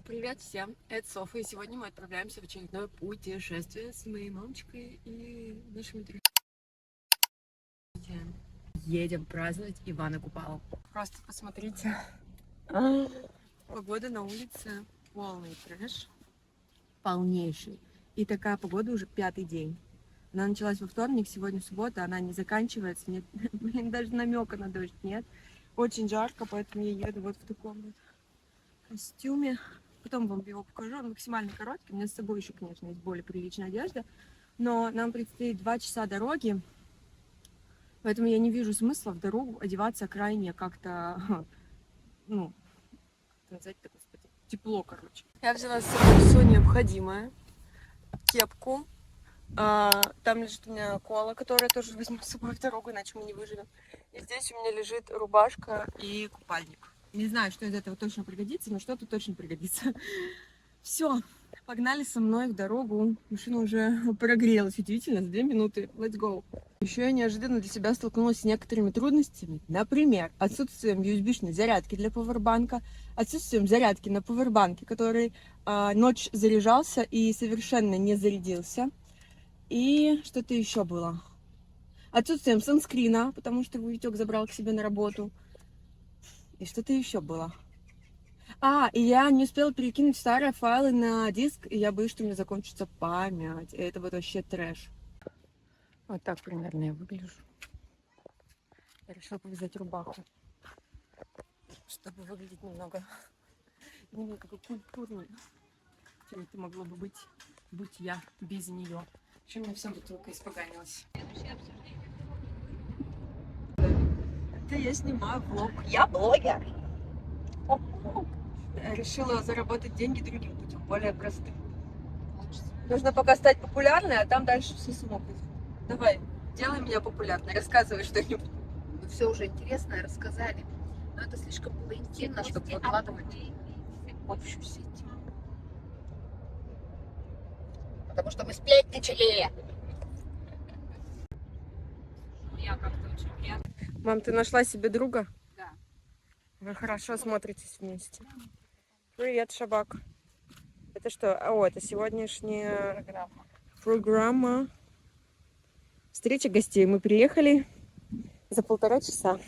Привет всем, это Софа, и сегодня мы отправляемся в очередное путешествие с моей мамочкой и нашими друзьями. Едем праздновать Ивана Купала. Просто посмотрите. Погода на улице полный трэш, полнейший. И такая погода уже пятый день. Она началась во вторник, сегодня суббота, она не заканчивается, нет, блин, даже намека на дождь нет. Очень жарко, поэтому я еду вот в таком вот костюме. Потом вам его покажу, он максимально короткий. У меня с собой еще, конечно, есть более приличная одежда. Но нам предстоит 2 часа дороги, поэтому я не вижу смысла в дорогу одеваться крайне как-то, ну, как назвать-то, господи, тепло, короче. Я взяла с собой все необходимое. Кепку. Там лежит у меня кола, которую я тоже возьму с собой в дорогу, иначе мы не выживем. И здесь у меня лежит рубашка и купальник. Не знаю, что из этого точно пригодится, но что-то точно пригодится. Все, погнали со мной в дорогу. Машина уже прогрелась. Удивительно, за 2 минуты. Let's go. Еще я неожиданно для себя столкнулась с некоторыми трудностями. Например, отсутствием USB-шной зарядки для пауэрбанка, отсутствием зарядки на пауэрбанке, который ночь заряжался и совершенно не зарядился. И что-то еще было. Отсутствием санскрина, потому что Витек забрал к себе на работу. И что-то еще было. И я не успела перекинуть старые файлы на диск, и я боюсь, что у меня закончится память. И это вот вообще трэш. Вот так примерно я выгляжу. Я решила повязать рубаху, чтобы выглядеть немного культурнее, чем это могло бы быть, будь я без нее. Еще у меня вся бутылка испоганилась. Это я снимаю влог. Я блогер. Решила заработать деньги другим путем, более простым. Нужно пока стать популярной, а там дальше все само будет. Давай, делай меня популярной, рассказывай что-нибудь. Все уже интересное рассказали, но это слишком было интимно, чтобы выкладывать в общую сеть. Потому что мы сплетничали. Я как-то очень приятно. Мам, ты нашла себе друга? Да. Вы хорошо смотритесь вместе. Привет, Шабак. Это что? Это сегодняшняя программа. Встреча гостей. Мы приехали за 1,5 часа.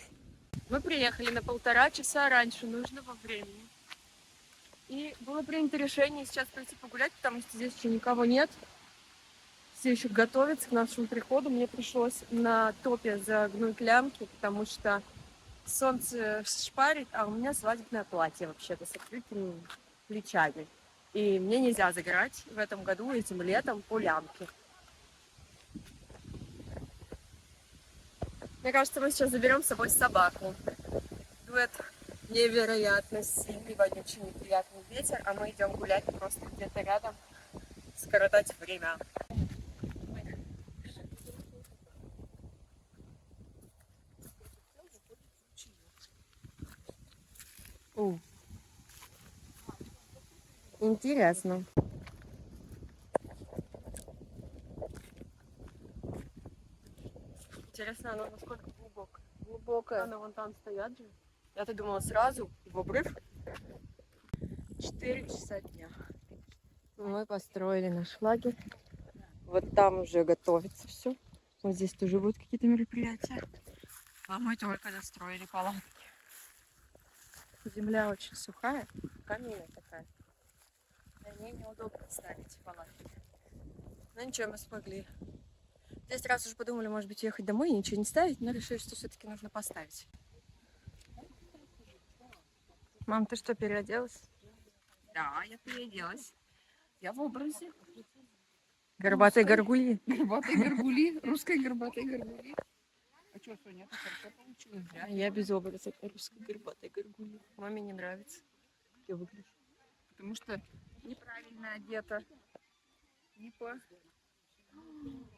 Мы приехали на 1,5 часа раньше нужного времени. И было принято решение сейчас пойти погулять, потому что здесь еще никого нет. Все еще готовятся к нашему приходу. Мне пришлось на топе загнуть лямки, потому что солнце шпарит, а у меня свадебное платье вообще-то с открытыми плечами. И мне нельзя загорать в этом году, этим летом, по лямке. Мне кажется, мы сейчас заберем с собой собаку. Дует невероятно сильный, вонючий, неприятный ветер, а мы идем гулять просто где-то рядом, скоротать время. Интересно. Интересно, оно насколько глубокое? Глубокое. Оно вон там стоят же. Я-то думала сразу в обрыв. 4 часа дня. Мы построили наш лагерь. Вот там уже готовится все. Вот здесь тоже будут какие-то мероприятия. А мы только достроили палатки. Земля очень сухая, каменная такая. На ней неудобно ставить палатки. Но ничего, мы смогли. 10 раз уже подумали, может быть, ехать домой и ничего не ставить, но решили, что все-таки нужно поставить. Мам, ты что, переоделась? Да, я переоделась. Я в образе. Горбатой горгульи? Горбатой горгули, русской горбатой горгули. А что, Соня, это хорошо получилось? А я без образа русской горбатой горгульи. Маме не нравится, как я выгляжу. Потому что неправильно одета. Не по...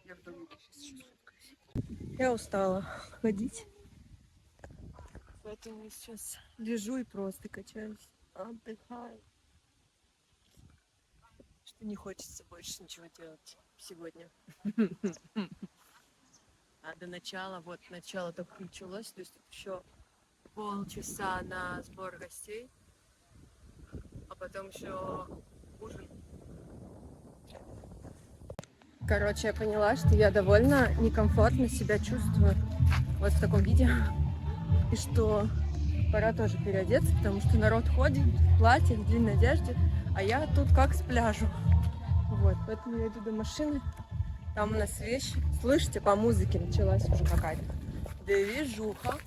Я в домике сейчас чувствую. Я устала ходить. Поэтому сейчас лежу и просто качаюсь. Отдыхаю. Что не хочется больше ничего делать сегодня. А до начала, вот начало только началось, то есть еще полчаса на сбор гостей. А потом еще ужин. Короче, я поняла, что я довольно некомфортно себя чувствую вот в таком виде. И что пора тоже переодеться, потому что народ ходит в платье, в длинной одежде, а я тут как с пляжу. Вот, поэтому я иду до машины. Там у нас вещи. Слышите, по музыке началась уже какая-то движуха.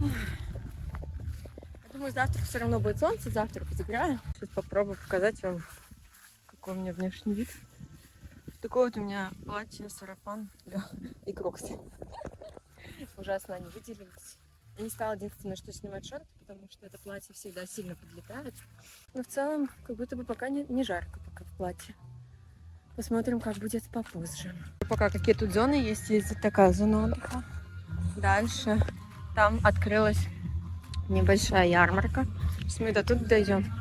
Я думаю, завтра все равно будет солнце, завтра позаграю. Сейчас попробую показать вам, какой у меня внешний вид. Такое вот у меня платье, сарафан и кроксы. Ужасно они выделились. Я не стала единственное, что снимать шорты, потому что это платье всегда сильно подлетает. Но в целом, как будто бы пока не жарко пока в платье. Посмотрим, как будет попозже. Пока какие тут зоны есть. Есть такая зона отдыха. Дальше там открылась небольшая ярмарка. Сейчас мы до тут дойдем.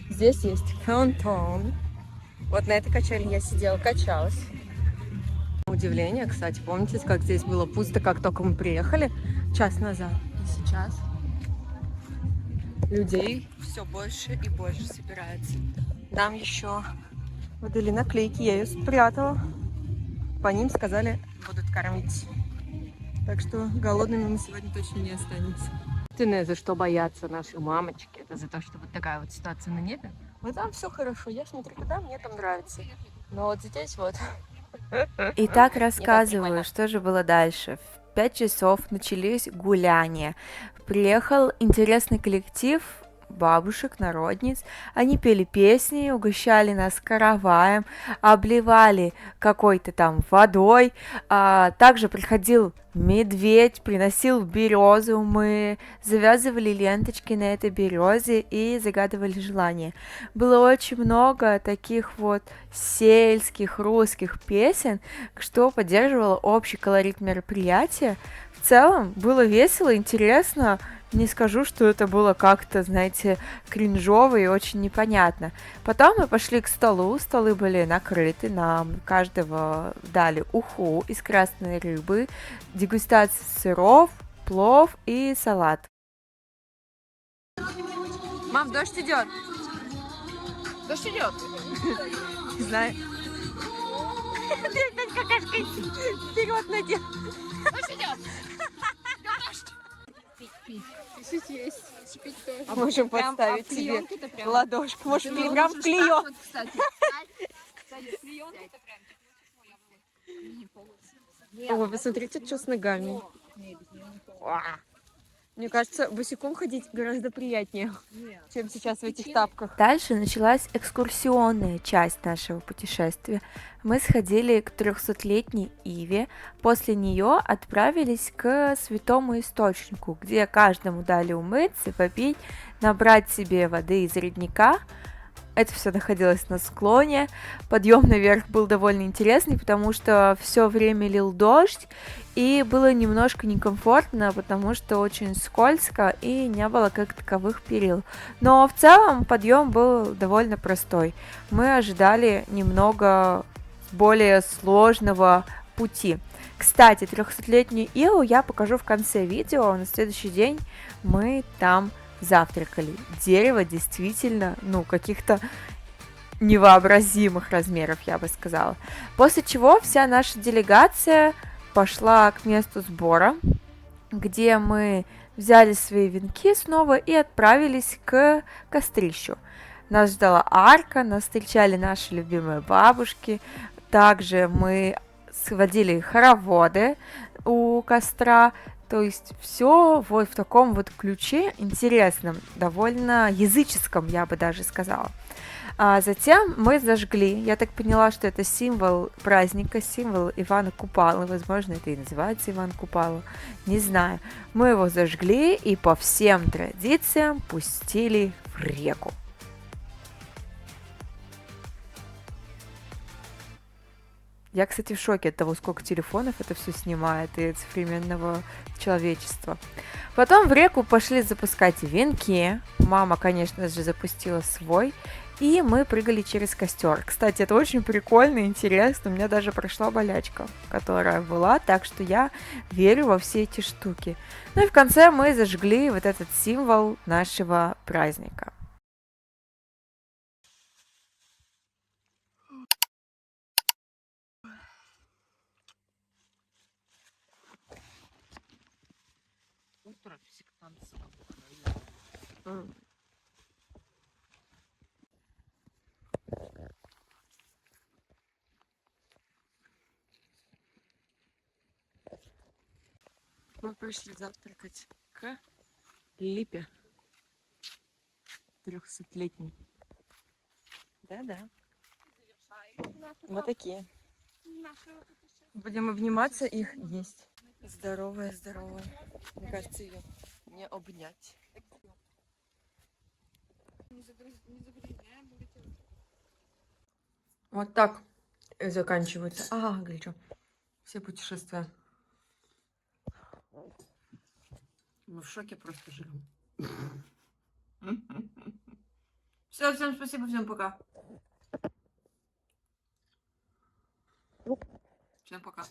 Здесь есть фонтан. Вот на этой качели я сидела, качалась. Удивление, кстати, помните, как здесь было пусто, как только мы приехали час назад. И сейчас людей все больше и больше собирается. Нам еще выдали наклейки, я ее спрятала. По ним сказали, будут кормить. Так что голодными мы сегодня точно не останемся. Единственное, за что боятся наши мамочки, это за то, что вот такая вот ситуация на небе. Вот там все хорошо, я смотрю туда, мне там нравится. Но вот здесь вот. Итак, рассказываю, что же было дальше. В 5 часов начались гуляния. Приехал интересный коллектив бабушек, народниц. Они пели песни, угощали нас караваем, обливали какой-то там водой. Также приходил медведь, приносил березу. Мы завязывали ленточки на этой березе и загадывали желания. Было очень много таких вот сельских русских песен, что поддерживало общий колорит мероприятия. В целом было весело, интересно. Не скажу, что это было как-то, знаете, кринжово и очень непонятно. Потом мы пошли к столу, столы были накрыты, нам каждого дали уху из красной рыбы, дегустация сыров, плов и салат. Мам, дождь идет. Дождь идет. Не знаю. Ты опять какашкой вперед надел. Дождь идет. Пить есть. Пить тоже. Можем подставить тебе ладошку. Может, прям в клеё. Кстати, клеёнка-то прям. О, вы смотрите, что с ногами. Мне кажется, босиком ходить гораздо приятнее, чем сейчас в этих тапках. Дальше началась экскурсионная часть нашего путешествия. Мы сходили к 300-летней иве, после нее отправились к святому источнику, где каждому дали умыться, попить, набрать себе воды из родника. Это все находилось на склоне. Подъем наверх был довольно интересный, потому что все время лил дождь, и было немножко некомфортно, потому что очень скользко и не было как таковых перил. Но в целом подъем был довольно простой. Мы ожидали немного более сложного пути. Кстати, 300-летнюю иву я покажу в конце видео. На следующий день мы там завтракали. Дерево действительно, каких-то невообразимых размеров, я бы сказала. После чего вся наша делегация пошла к месту сбора, где мы взяли свои венки снова и отправились к кострищу. Нас ждала арка, нас встречали наши любимые бабушки. Также мы сводили хороводы у костра. То есть все вот в таком вот ключе интересном, довольно языческом, я бы даже сказала. А затем мы зажгли, я так поняла, что это символ праздника, символ Ивана Купалы, возможно, это и называется Иван Купала, не знаю. Мы его зажгли и по всем традициям пустили в реку. Я, кстати, в шоке от того, сколько телефонов это все снимает и современного человечества. Потом в реку пошли запускать венки. Мама, конечно же, запустила свой. И мы прыгали через костер. Кстати, это очень прикольно и интересно. У меня даже прошла болячка, которая была. Так что я верю во все эти штуки. Ну и в конце мы зажгли вот этот символ нашего праздника. Утро сектантского. Мы пришли завтракать к Липе. 300-летний. Да-да. Вот такие. Будем обниматься их есть. Здоровая, здоровая. Мне кажется, ее не обнять. Вот так заканчиваются. Ага, горячо. Все путешествия. Мы в шоке просто живем. Все, всем спасибо, всем пока. Всем пока.